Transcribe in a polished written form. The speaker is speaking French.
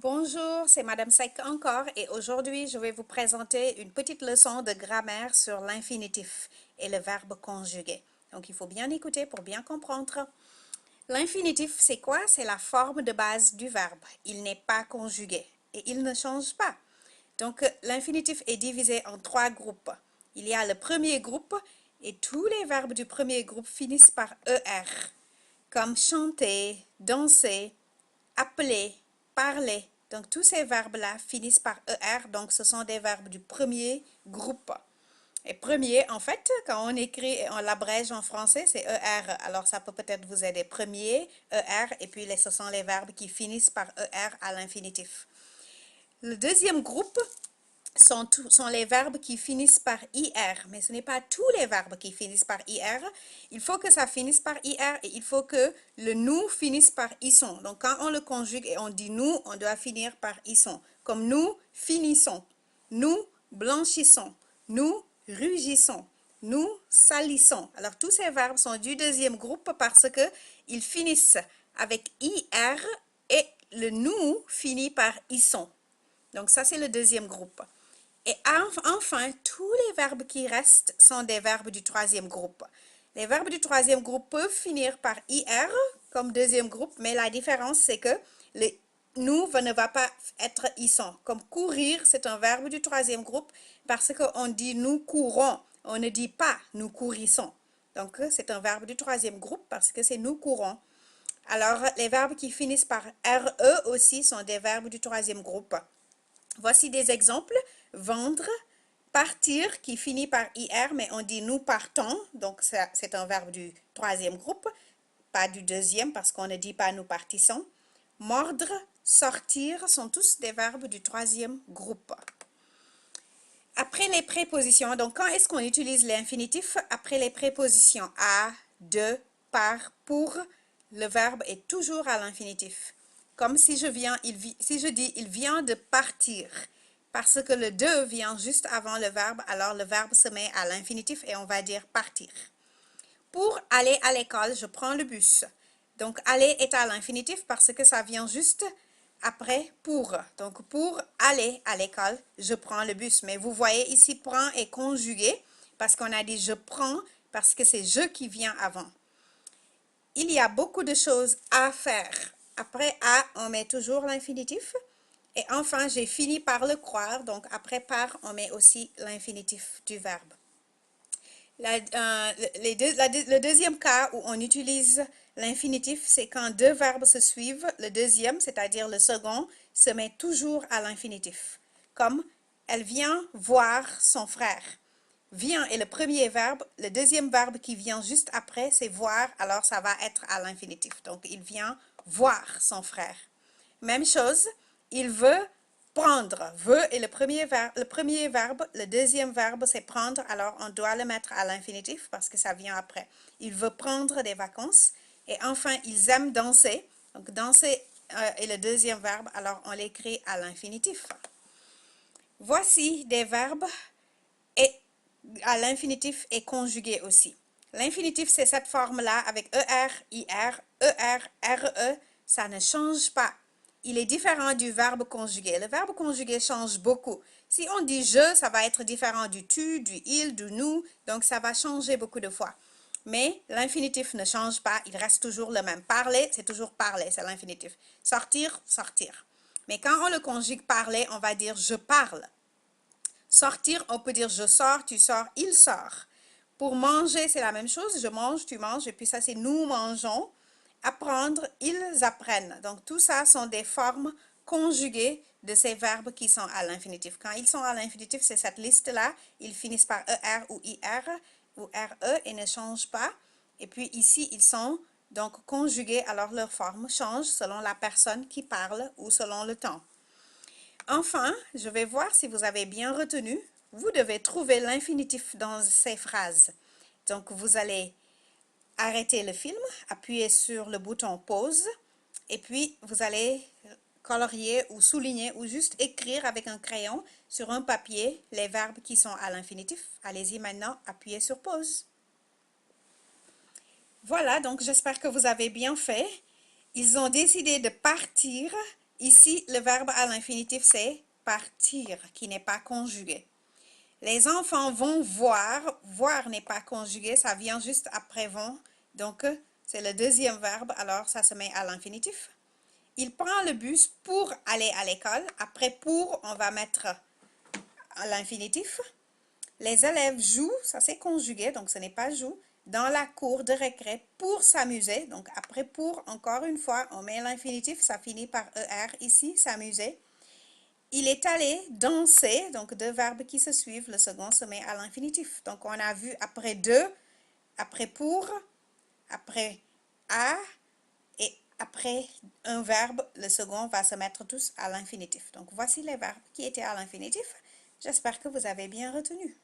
Bonjour, c'est Madame Sek encore et aujourd'hui je vais vous présenter une petite leçon de grammaire sur l'infinitif et le verbe conjugué. Donc il faut bien écouter pour bien comprendre. L'infinitif, c'est quoi? C'est la forme de base du verbe. Il n'est pas conjugué et il ne change pas. Donc l'infinitif est divisé en trois groupes. Il y a le premier groupe et tous les verbes du premier groupe finissent par ER, comme chanter, danser, appeler, parler. Donc, tous ces verbes-là finissent par ER, donc ce sont des verbes du premier groupe. Et premier, en fait, quand on écrit et on l'abrège en français, c'est ER. Alors, ça peut peut-être vous aider. Premier, ER, et puis ce sont les verbes qui finissent par ER à l'infinitif. Le deuxième groupe, sont les verbes qui finissent par IR, mais ce n'est pas tous les verbes qui finissent par IR. Il faut que ça finisse par IR et il faut que le nous finisse par ISON. Donc, quand on le conjugue et on dit nous, on doit finir par ISON. Comme nous finissons, nous blanchissons, nous rugissons, nous salissons. Alors, tous ces verbes sont du deuxième groupe parce que ils finissent avec IR et le nous finit par ISON. Donc, ça, c'est le deuxième groupe. Et enfin, tous les verbes qui restent sont des verbes du troisième groupe. Les verbes du troisième groupe peuvent finir par IR comme deuxième groupe, mais la différence, c'est que le nous ne va pas être ISON. Comme courir, c'est un verbe du troisième groupe parce qu'on dit nous courons. On ne dit pas nous courissons. Donc, c'est un verbe du troisième groupe parce que c'est nous courons. Alors, les verbes qui finissent par RE aussi sont des verbes du troisième groupe. Voici des exemples. Vendre, partir qui finit par IR, mais on dit nous partons. Donc, c'est un verbe du troisième groupe, pas du deuxième parce qu'on ne dit pas nous partissons. Mordre, sortir sont tous des verbes du troisième groupe. Après les prépositions, donc quand est-ce qu'on utilise l'infinitif? Après les prépositions à, de, par, pour, le verbe est toujours à l'infinitif. Comme si je dis il vient de partir, parce que le de vient juste avant le verbe, alors le verbe se met à l'infinitif et on va dire partir. Pour aller à l'école, je prends le bus. Donc aller est à l'infinitif parce que ça vient juste après pour. Donc pour aller à l'école, je prends le bus. Mais vous voyez ici, prend est conjugué parce qu'on a dit je prends parce que c'est je qui vient avant. Il y a beaucoup de choses à faire. Après à, on met toujours l'infinitif. Et enfin, j'ai fini par le croire. Donc après par, on met aussi l'infinitif du verbe. Le deuxième cas où on utilise l'infinitif, c'est quand deux verbes se suivent. Le deuxième, c'est-à-dire le second, se met toujours à l'infinitif. Comme elle vient voir son frère. Vient est le premier verbe. Le deuxième verbe qui vient juste après, c'est voir. Alors, ça va être à l'infinitif. Donc, il vient voir son frère. Même chose, il veut prendre. Veut est le premier verbe. Le deuxième verbe, c'est prendre. Alors, on doit le mettre à l'infinitif parce que ça vient après. Il veut prendre des vacances. Et enfin, ils aiment danser. Donc, danser est le deuxième verbe. Alors, on l'écrit à l'infinitif. Voici des verbes et à l'infinitif et conjugué aussi. L'infinitif, c'est cette forme-là avec ER, IR, ER, RE. Ça ne change pas. Il est différent du verbe conjugué. Le verbe conjugué change beaucoup. Si on dit je, ça va être différent du tu, du il, du nous. Donc, ça va changer beaucoup de fois. Mais l'infinitif ne change pas. Il reste toujours le même. Parler, c'est toujours parler. C'est l'infinitif. Sortir, sortir. Mais quand on le conjugue parler, on va dire je parle. Sortir, on peut dire je sors, tu sors, il sort. Pour manger, c'est la même chose. Je mange, tu manges. Et puis ça, c'est nous mangeons. Apprendre, ils apprennent. Donc, tout ça sont des formes conjuguées de ces verbes qui sont à l'infinitif. Quand ils sont à l'infinitif, c'est cette liste-là. Ils finissent par ER ou IR ou RE et ne changent pas. Et puis ici, ils sont donc conjugués, alors leur forme change selon la personne qui parle ou selon le temps. Enfin, je vais voir si vous avez bien retenu. Vous devez trouver l'infinitif dans ces phrases. Donc, vous allez arrêter le film, appuyer sur le bouton pause, et puis vous allez colorier ou souligner ou juste écrire avec un crayon sur un papier les verbes qui sont à l'infinitif. Allez-y maintenant, appuyez sur pause. Voilà, donc j'espère que vous avez bien fait. Ils ont décidé de partir Ici, le verbe à l'infinitif, c'est partir, qui n'est pas conjugué. Les enfants vont voir. Voir n'est pas conjugué, ça vient juste après vont. Donc, c'est le deuxième verbe, alors ça se met à l'infinitif. Il prend le bus pour aller à l'école. Après pour, on va mettre à l'infinitif. Les élèves jouent, ça c'est conjugué, donc ce n'est pas joue, dans la cour de récré pour s'amuser. Donc après pour, encore une fois, on met l'infinitif, ça finit par ER ici, s'amuser. Il est allé danser, donc deux verbes qui se suivent, le second se met à l'infinitif. Donc on a vu après deux, après pour, après à, et après un verbe, le second va se mettre tous à l'infinitif. Donc voici les verbes qui étaient à l'infinitif. J'espère que vous avez bien retenu.